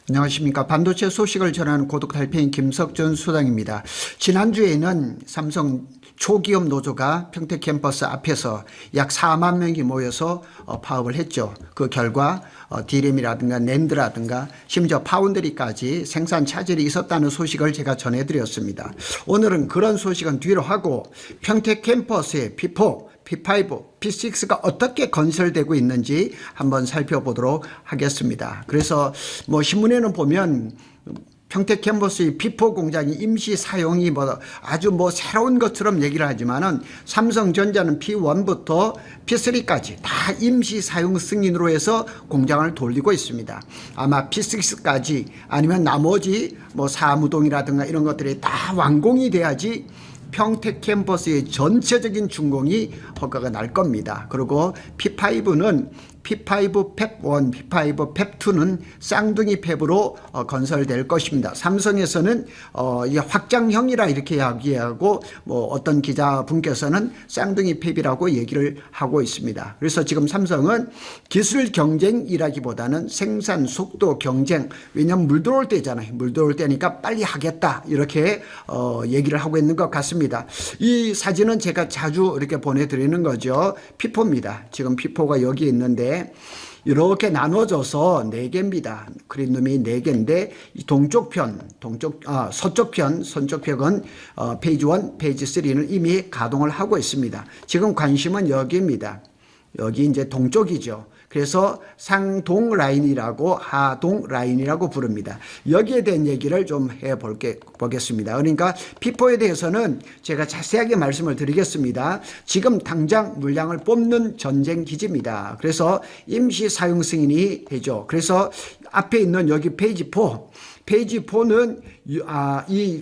안녕하십니까. 반도체 소식을 전하는 고독 달팽이 김석준 수장입니다. 지난주에는 삼성 초기업 노조가 평택 캠퍼스 앞에서 약 4만 명이 모여서 파업을 했죠. 그 결과 D램이라든가 낸드라든가 심지어 파운드리까지 생산 차질이 있었다는 소식을 제가 전해드렸습니다. 오늘은 그런 소식은 뒤로 하고 평택 캠퍼스의 P4, P5, P6가 어떻게 건설되고 있는지 한번 살펴보도록 하겠습니다. 그래서 신문에는 보면 평택 캠퍼스의 P4 공장이 임시 사용이 아주 새로운 것처럼 얘기를 하지만은 삼성전자는 P1부터 P3까지 다 임시 사용 승인으로 해서 공장을 돌리고 있습니다. 아마 P6까지 아니면 나머지 사무동이라든가 이런 것들이 다 완공이 돼야지 평택 캠퍼스의 전체적인 준공이 허가가 날 겁니다. 그리고 P5는 P5 펩1, P5 펩2는 쌍둥이 펩으로 건설될 것입니다. 삼성에서는 이게 확장형이라 이렇게 이야기하고 어떤 기자분께서는 쌍둥이 펩이라고 얘기를 하고 있습니다. 그래서 지금 삼성은 기술 경쟁이라기보다는 생산 속도 경쟁, 왜냐하면 물 들어올 때잖아요. 물 들어올 때니까 빨리 하겠다 이렇게 얘기를 하고 있는 것 같습니다. 이 사진은 제가 자주 이렇게 보내드리는 거죠. P4입니다. 지금 P4가 여기 있는데 이렇게 나눠져서 4개입니다. 그린룸이 4개인데 동쪽 편, 서쪽 편, 서쪽 편은 페이지 1, 페이지 3는 이미 가동을 하고 있습니다. 지금 관심은 여기입니다. 여기 이제 동쪽이죠. 그래서 상동 라인이라고 하동 라인이라고 부릅니다. 여기에 대한 얘기를 좀 보겠습니다. 그러니까 P4에 대해서는 제가 자세하게 말씀을 드리겠습니다. 지금 당장 물량을 뽑는 전쟁 기지입니다. 그래서 임시 사용 승인이 되죠. 그래서 앞에 있는 여기 페이지 4. 페이지 4는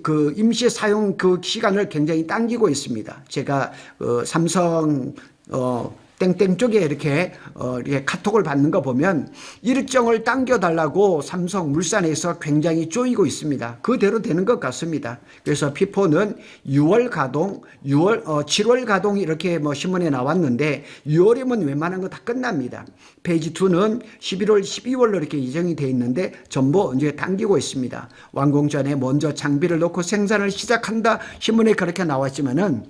그 임시 사용 그 시간을 굉장히 당기고 있습니다. 제가 삼성 땡땡 쪽에 이렇게 카톡을 받는 거 보면 일정을 당겨달라고 삼성물산에서 굉장히 쪼이고 있습니다. 그대로 되는 것 같습니다. 그래서 P4는 6월 가동, 7월 가동이 이렇게 신문에 나왔는데 6월이면 웬만한 거 다 끝납니다. 페이지 2는 11월, 12월로 이렇게 예정이 돼 있는데 전부 이제 당기고 있습니다. 완공 전에 먼저 장비를 넣고 생산을 시작한다. 신문에 그렇게 나왔지만은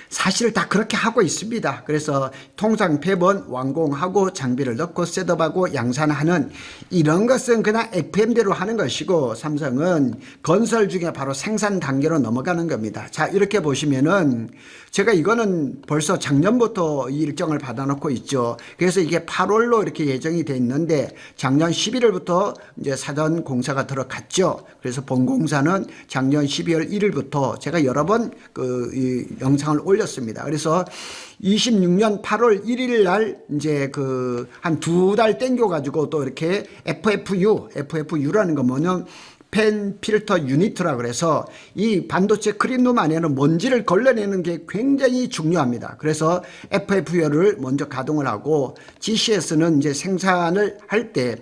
사실 다 그렇게 하고 있습니다. 그래서 통상 펩은 완공하고 장비를 넣고 셋업하고 양산하는 이런 것은 그냥 FM대로 하는 것이고 삼성은 건설 중에 바로 생산 단계로 넘어가는 겁니다. 자, 이렇게 보시면은 제가 이거는 벌써 작년부터 이 일정을 받아놓고 있죠. 그래서 이게 8월로 이렇게 예정이 돼 있는데 작년 11월부터 이제 사전 공사가 들어갔죠. 그래서 본공사는 작년 12월 1일부터 제가 여러 번 이 영상을 올렸습니다. 그래서 26년 8월 1일 날 이제 한 2달 땡겨가지고 또 이렇게 FFU라는 거 뭐냐면 펜 필터 유니트라 그래서 이 반도체 클린룸 안에는 먼지를 걸러내는 게 굉장히 중요합니다. 그래서 FFU를 먼저 가동을 하고 GCS는 이제 생산을 할 때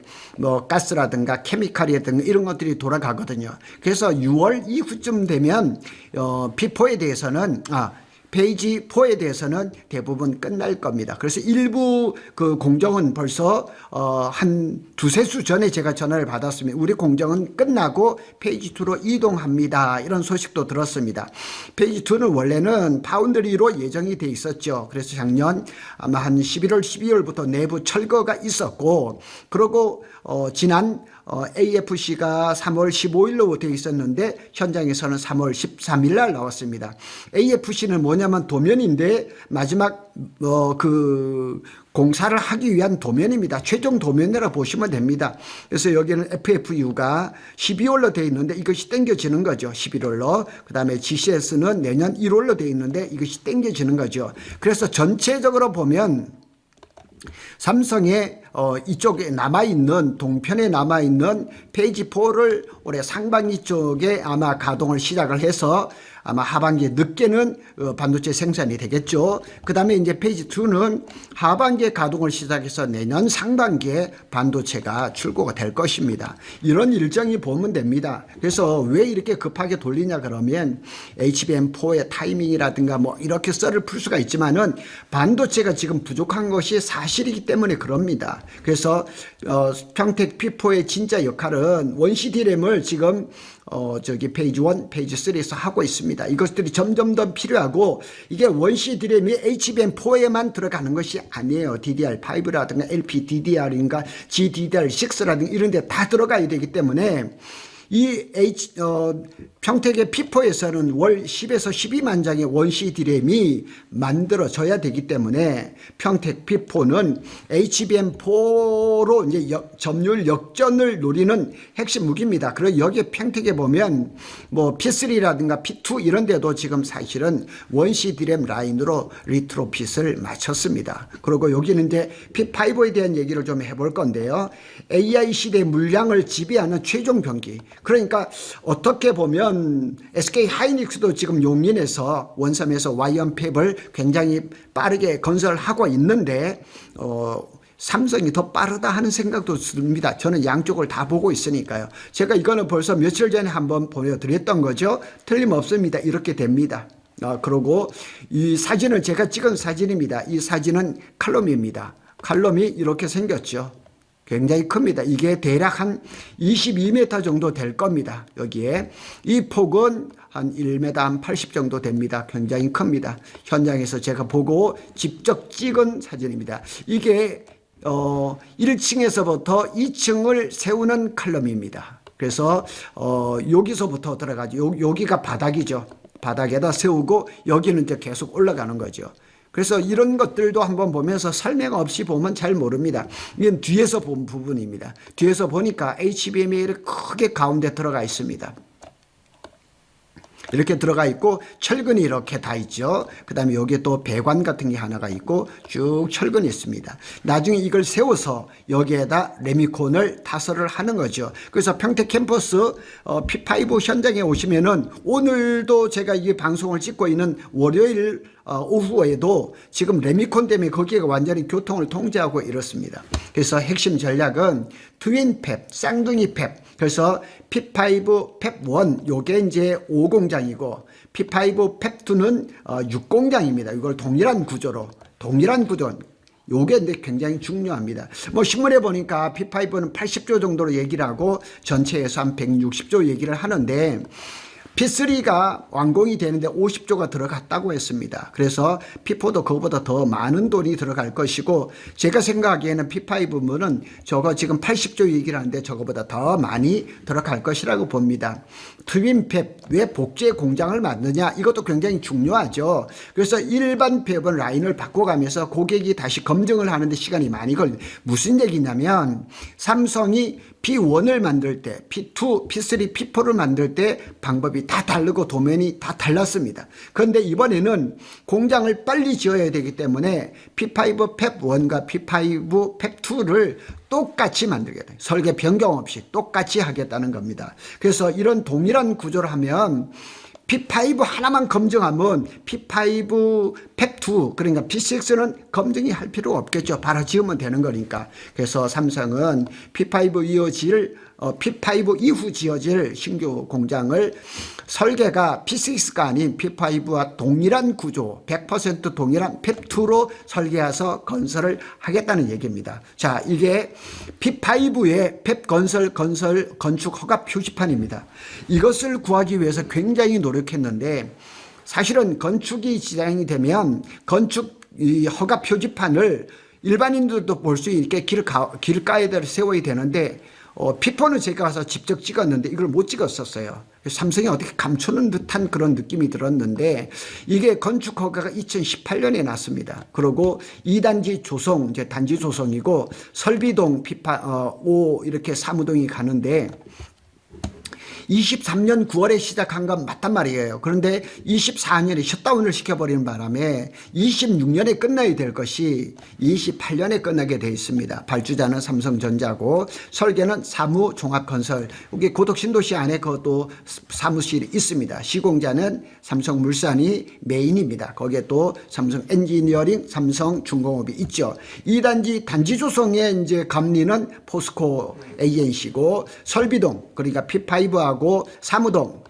가스라든가 케미칼이라든가 이런 것들이 돌아가거든요. 그래서 6월 이후쯤 되면 P4에 대해서는 페이지 4에 대해서는 대부분 끝날 겁니다. 그래서 일부 그 공정은 벌써 한 두세 수 전에 제가 전화를 받았습니다. 우리 공정은 끝나고 페이지 2로 이동합니다. 이런 소식도 들었습니다. 페이지 2는 원래는 파운드리로 예정이 돼 있었죠. 그래서 작년 아마 한 11월, 12월부터 내부 철거가 있었고 그리고 지난 AFC가 3월 15일로 되어 있었는데 현장에서는 3월 13일 날 나왔습니다. AFC는 뭐냐면 도면인데 마지막 그 공사를 하기 위한 도면입니다. 최종 도면이라 보시면 됩니다. 그래서 여기는 FFU가 12월로 되어 있는데 이것이 땡겨지는 거죠. 11월로. 그 다음에 GCS는 내년 1월로 되어 있는데 이것이 땡겨지는 거죠. 그래서 전체적으로 보면 삼성의 이쪽에 남아있는 동편에 남아있는 페이지 4를 올해 상반기 쪽에 아마 가동을 시작을 해서 아마 하반기에 늦게는 반도체 생산이 되겠죠. 그 다음에 이제 페이지 2는 하반기에 가동을 시작해서 내년 상반기에 반도체가 출고가 될 것입니다. 이런 일정이 보면 됩니다. 그래서 왜 이렇게 급하게 돌리냐 그러면 HBM4의 타이밍이라든가 이렇게 썰을 풀 수가 있지만은 반도체가 지금 부족한 것이 사실이기 때문에 그럽니다. 그래서 평택 P4의 진짜 역할은 원시 D램을 지금 페이지 1, 페이지 3에서 하고 있습니다. 이것들이 점점 더 필요하고 이게 원시 D램이 HBM4에만 들어가는 것이 아니에요. DDR5라든가 LPDDR인가 GDDR6라든가 이런 데 다 들어가야 되기 때문에 이 평택의 P4에서는 월 10에서 12만 장의 원시 D램이 만들어져야 되기 때문에 평택 P4는 HBM4로 이제 점유율 역전을 노리는 핵심 무기입니다. 그리고 여기에 평택에 보면 뭐 P3라든가 P2 이런 데도 지금 사실은 원시 D램 라인으로 리트로핏을 마쳤습니다. 그리고 여기는 이제 P5에 대한 얘기를 좀 해볼 건데요. AI 시대 물량을 지배하는 최종 병기. 그러니까 어떻게 보면 SK 하이닉스도 지금 용인에서 원섬에서 Y1 팹을 굉장히 빠르게 건설하고 있는데 삼성이 더 빠르다 하는 생각도 듭니다. 저는 양쪽을 다 보고 있으니까요. 제가 이거는 벌써 며칠 전에 한번 보여드렸던 거죠. 틀림없습니다. 이렇게 됩니다. 그리고 이 사진은 제가 찍은 사진입니다. 이 사진은 칼럼입니다. 칼럼이 이렇게 생겼죠. 굉장히 큽니다. 이게 대략 한 22m 정도 될 겁니다. 여기에 이 폭은 한 1m 한 80 정도 됩니다. 굉장히 큽니다. 현장에서 제가 보고 직접 찍은 사진입니다. 이게 1층에서부터 2층을 세우는 칼럼입니다. 그래서 여기서부터 들어가죠. 여기가 바닥이죠. 바닥에다 세우고 여기는 이제 계속 올라가는 거죠. 그래서 이런 것들도 한번 보면서 설명 없이 보면 잘 모릅니다. 이건 뒤에서 본 부분입니다. 뒤에서 보니까 HBM이 이렇게 크게 가운데 들어가 있습니다. 이렇게 들어가 있고 철근이 이렇게 다 있죠. 그 다음에 여기에 또 배관 같은 게 하나가 있고 쭉 철근이 있습니다. 나중에 이걸 세워서 여기에다 레미콘을 타설을 하는 거죠. 그래서 평택 캠퍼스 P5 현장에 오시면은 오늘도 제가 이 방송을 찍고 있는 월요일 오후에도 지금 레미콘 때문에 거기가 완전히 교통을 통제하고 이렇습니다. 그래서 핵심 전략은 트윈 팹, 쌍둥이 팹. 그래서 P5 팹1 요게 이제 5공장이고 P5 팹2는 6공장입니다. 이걸 동일한 구조. 요게 근데 굉장히 중요합니다. 뭐 신문에 보니까 P5는 80조 정도로 얘기를 하고 전체에서 한 160조 얘기를 하는데 P3가 완공이 되는데 50조가 들어갔다고 했습니다. 그래서 P4도 그거보다 더 많은 돈이 들어갈 것이고 제가 생각하기에는 P5는 저거 지금 80조 얘기를 하는데 저거보다 더 많이 들어갈 것이라고 봅니다. 트윈 팹, 왜 복제 공장을 만드냐 이것도 굉장히 중요하죠. 그래서 일반 팹은 라인을 바꿔가면서 고객이 다시 검증을 하는데 시간이 많이 걸립니다. 무슨 얘기냐면 삼성이 P1을 만들 때, P2, P3, P4를 만들 때 방법이 다 다르고 도면이 다 달랐습니다. 그런데 이번에는 공장을 빨리 지어야 되기 때문에 P5 팹1과 P5 팹2를 똑같이 만들겠다. 설계 변경 없이 똑같이 하겠다는 겁니다. 그래서 이런 동일한 구조를 하면 P5 하나만 검증하면 P5 팹2 그러니까 P6는 검증이 할 필요가 없겠죠. 바로 지으면 되는 거니까. 그래서 삼성은 P5 이후 지어질 신규 공장을 설계가 P6가 아닌 P5와 동일한 구조 100% 동일한 팹2로 설계해서 건설을 하겠다는 얘기입니다. 자, 이게 P5의 팹 건축 허가 표지판입니다. 이것을 구하기 위해서 굉장히 노력했는데 사실은 건축이 진행이 되면 건축 이 허가 표지판을 일반인들도 볼 수 있게 길가에다 세워야 되는데 P4는 제가 가서 직접 찍었는데 이걸 못 찍었었어요. 삼성이 어떻게 감추는 듯한 그런 느낌이 들었는데 이게 건축 허가가 2018년에 났습니다. 그리고 2단지 조성, 이제 단지 조성이고 설비동 P5 이렇게 사무동이 가는데 23년 9월에 시작한 건 맞단 말이에요. 그런데 24년에 셧다운을 시켜버리는 바람에 26년에 끝나야 될 것이 28년에 끝나게 돼 있습니다. 발주자는 삼성전자고 설계는 사무종합건설. 여기 고덕 신도시 안에 그것도 사무실이 있습니다. 시공자는 삼성물산이 메인입니다. 거기에 또 삼성 엔지니어링, 삼성중공업이 있죠. 2단지 단지 조성의 이제 감리는 포스코 ANC고 설비동 그러니까 P5하고 사무동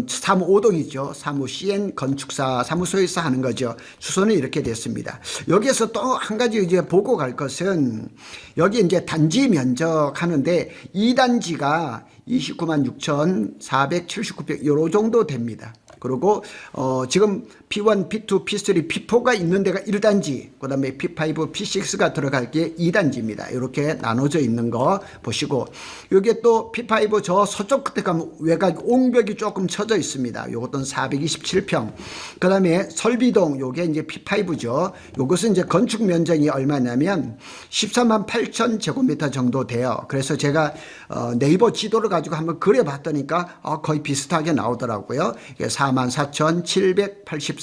사무 5동이죠. 사무 CN 건축사 사무소에서 하는 거죠. 주소는 이렇게 됐습니다. 여기에서 또 한 가지 이제 보고 갈 것은 여기 이제 단지 면적 하는데 2단지가 29만 6,479평 요 정도 됩니다. 그리고 지금 P1, P2, P3, P4가 있는 데가 1단지, 그 다음에 P5, P6가 들어갈 게 2단지입니다. 이렇게 나눠져 있는 거 보시고, 여기에 또 P5 저 서쪽 끝에 가면 외곽 옹벽이 조금 쳐져 있습니다. 요것도 427평. 그 다음에 설비동, 요게 이제 P5죠. 요것은 이제 건축 면적이 얼마냐면 14만 8천 제곱미터 정도 돼요. 그래서 제가 네이버 지도를 가지고 한번 그려봤더니까 거의 비슷하게 나오더라고요. 이게 44,784평.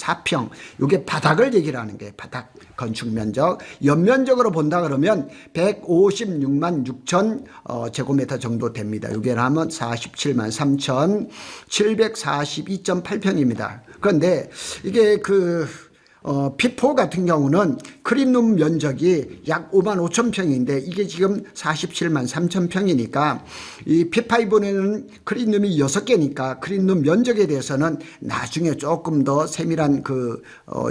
이게 바닥을 얘기를 하는 게 바닥 건축 면적. 연면적으로 본다 그러면 156만 6천 제곱미터 정도 됩니다. 이게 하면 47만 3,742.8평입니다. 그런데 이게 P4 같은 경우는 크림룸 면적이 약 5만 5천 평인데 이게 지금 47만 3천 평이니까 이 P5는 크림룸이 6개니까 크림룸 면적에 대해서는 나중에 조금 더 세밀한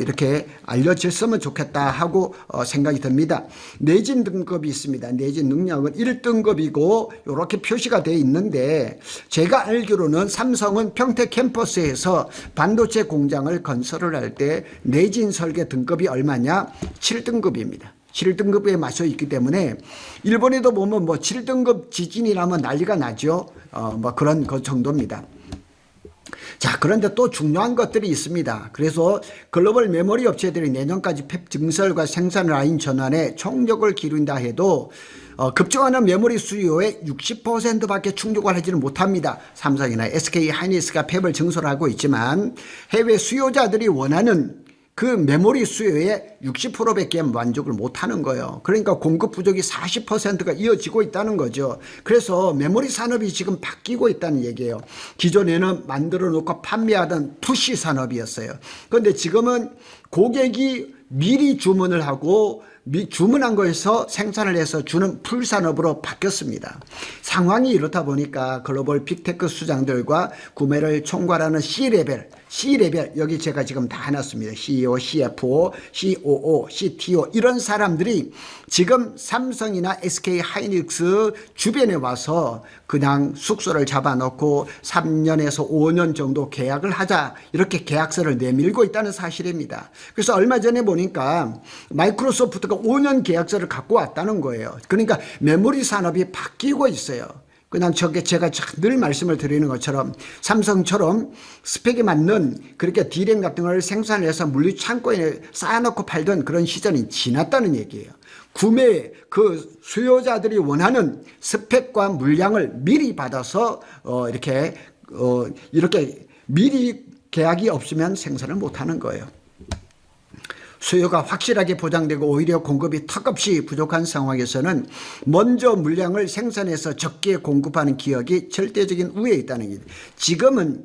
이렇게 알려졌으면 좋겠다 하고 생각이 듭니다. 내진 등급이 있습니다. 내진 능력은 1등급이고 이렇게 표시가 되어 있는데 제가 알기로는 삼성은 평택 캠퍼스에서 반도체 공장을 건설을 할 때 내진 설계 등급이 얼마냐? 7등급입니다. 7등급에 맞춰 있기 때문에 일본에도 보면 7등급 지진이라면 난리가 나죠. 그런 그 정도입니다. 자, 그런데 또 중요한 것들이 있습니다. 그래서 글로벌 메모리 업체들이 내년까지 팹 증설과 생산 라인 전환에 총력을 기울인다 해도 급증하는 메모리 수요의 60%밖에 충족을 하지는 못합니다. 삼성이나 SK 하이닉스가 팹을 증설하고 있지만 해외 수요자들이 원하는 그 메모리 수요의 60%밖에 만족을 못하는 거예요. 그러니까 공급 부족이 40%가 이어지고 있다는 거죠. 그래서 메모리 산업이 지금 바뀌고 있다는 얘기예요. 기존에는 만들어 놓고 판매하던 투시 산업이었어요. 그런데 지금은 고객이 미리 주문을 하고 주문한 거에서 생산을 해서 주는 풀산업으로 바뀌었습니다. 상황이 이렇다 보니까 글로벌 빅테크 수장들과 구매를 총괄하는 C레벨 여기 제가 지금 다 해놨습니다. CEO, CFO, COO, CTO 이런 사람들이 지금 삼성이나 SK 하이닉스 주변에 와서 그냥 숙소를 잡아놓고 3년에서 5년 정도 계약을 하자 이렇게 계약서를 내밀고 있다는 사실입니다. 그래서 얼마 전에 보니까 마이크로소프트가 5년 계약서를 갖고 왔다는 거예요. 그러니까 메모리 산업이 바뀌고 있어요. 그냥 제가 늘 말씀을 드리는 것처럼 삼성처럼 스펙에 맞는 그렇게 D램 같은 걸 생산해서 물류 창고에 쌓아놓고 팔던 그런 시절이 지났다는 얘기예요. 구매 수요자들이 원하는 스펙과 물량을 미리 받아서 이렇게 미리 계약이 없으면 생산을 못하는 거예요. 수요가 확실하게 보장되고 오히려 공급이 턱없이 부족한 상황에서는 먼저 물량을 생산해서 적게 공급하는 기업이 절대적인 우위에 있다는 게 지금은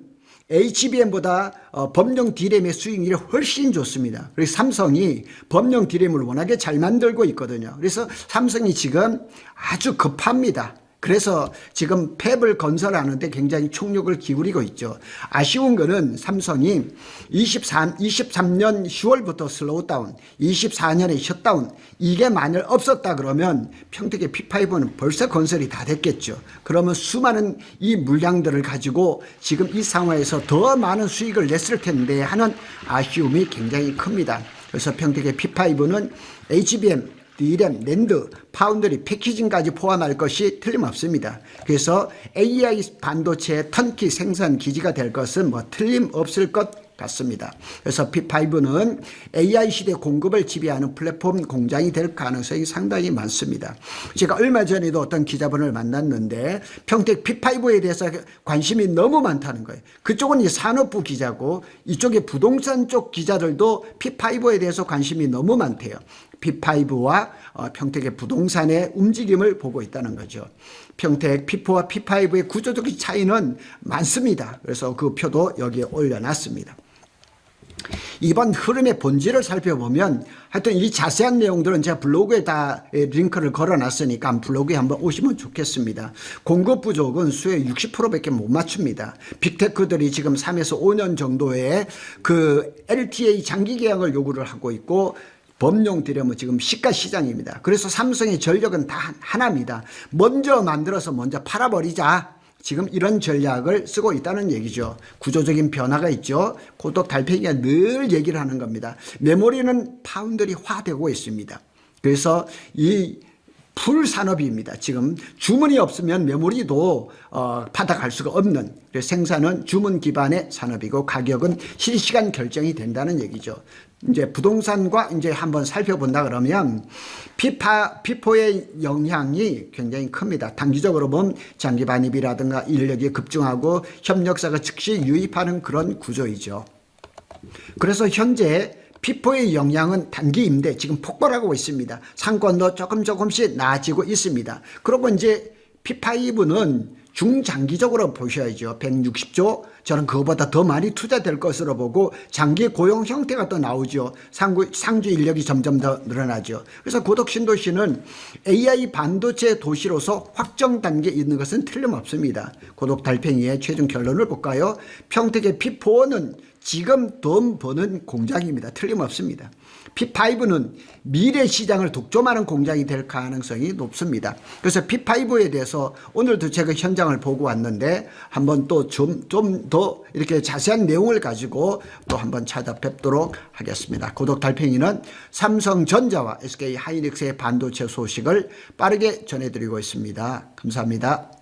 HBM보다 범용 D램의 수익률이 훨씬 좋습니다. 그래서 삼성이 범용 D램을 워낙에 잘 만들고 있거든요. 그래서 삼성이 지금 아주 급합니다. 그래서 지금 팹을 건설하는데 굉장히 총력을 기울이고 있죠. 아쉬운 거는 삼성이 23년 10월부터 슬로우 다운, 24년에 셧다운 이게 만일 없었다 그러면 평택의 P5는 벌써 건설이 다 됐겠죠. 그러면 수많은 이 물량들을 가지고 지금 이 상황에서 더 많은 수익을 냈을 텐데 하는 아쉬움이 굉장히 큽니다. 그래서 평택의 P5는 HBM D램, 낸드, 파운드리, 패키징까지 포함할 것이 틀림없습니다. 그래서 AI 반도체의 턴키 생산 기지가 될 것은 틀림없을 것 같습니다. 그래서 P5는 AI 시대 공급을 지배하는 플랫폼 공장이 될 가능성이 상당히 많습니다. 제가 얼마 전에도 어떤 기자분을 만났는데 평택 P5에 대해서 관심이 너무 많다는 거예요. 그쪽은 이 산업부 기자고 이쪽에 부동산 쪽 기자들도 P5에 대해서 관심이 너무 많대요. P5와 평택의 부동산의 움직임을 보고 있다는 거죠. 평택 P4와 P5의 구조적 차이는 많습니다. 그래서 그 표도 여기에 올려놨습니다. 이번 흐름의 본질을 살펴보면 하여튼 이 자세한 내용들은 제가 블로그에 다 링크를 걸어놨으니까 블로그에 한번 오시면 좋겠습니다. 공급 부족은 수요의 60%밖에 못 맞춥니다. 빅테크들이 지금 3에서 5년 정도의 그 LTA 장기 계약을 요구를 하고 있고 범용 디램은 지금 시가 시장입니다. 그래서 삼성의 전력은 다 하나입니다. 먼저 만들어서 먼저 팔아버리자. 지금 이런 전략을 쓰고 있다는 얘기죠. 구조적인 변화가 있죠. 고독 달팽이가 늘 얘기를 하는 겁니다. 메모리는 파운드리화되고 있습니다. 그래서 이 풀 산업입니다. 지금 주문이 없으면 메모리도 받아갈 수가 없는, 그래서 생산은 주문 기반의 산업이고 가격은 실시간 결정이 된다는 얘기죠. 이제 부동산과 이제 한번 살펴본다 그러면 비포의 영향이 굉장히 큽니다. 단기적으로 보면 장기 반입이라든가 인력이 급증하고 협력사가 즉시 유입하는 그런 구조이죠. 그래서 현재 피포의 영향은 단기 임대 지금 폭발하고 있습니다. 상권도 조금씩 나아지고 있습니다. 그리고 이제 P5는 중장기적으로 보셔야죠. 160조, 저는 그거보다 더 많이 투자될 것으로 보고 장기 고용 형태가 또 나오죠. 상주 인력이 점점 더 늘어나죠. 그래서 고덕 신도시는 AI 반도체 도시로서 확정 단계에 있는 것은 틀림없습니다. 고덕 달팽이의 최종 결론을 볼까요? 평택의 P4는 지금 돈 버는 공장입니다. 틀림없습니다. P5는 미래 시장을 독점하는 공장이 될 가능성이 높습니다. 그래서 P5에 대해서 오늘도 제가 현장을 보고 왔는데 한번 또 좀 더 이렇게 자세한 내용을 가지고 또 한번 찾아뵙도록 하겠습니다. 고독 달팽이는 삼성전자와 SK 하이닉스의 반도체 소식을 빠르게 전해드리고 있습니다. 감사합니다.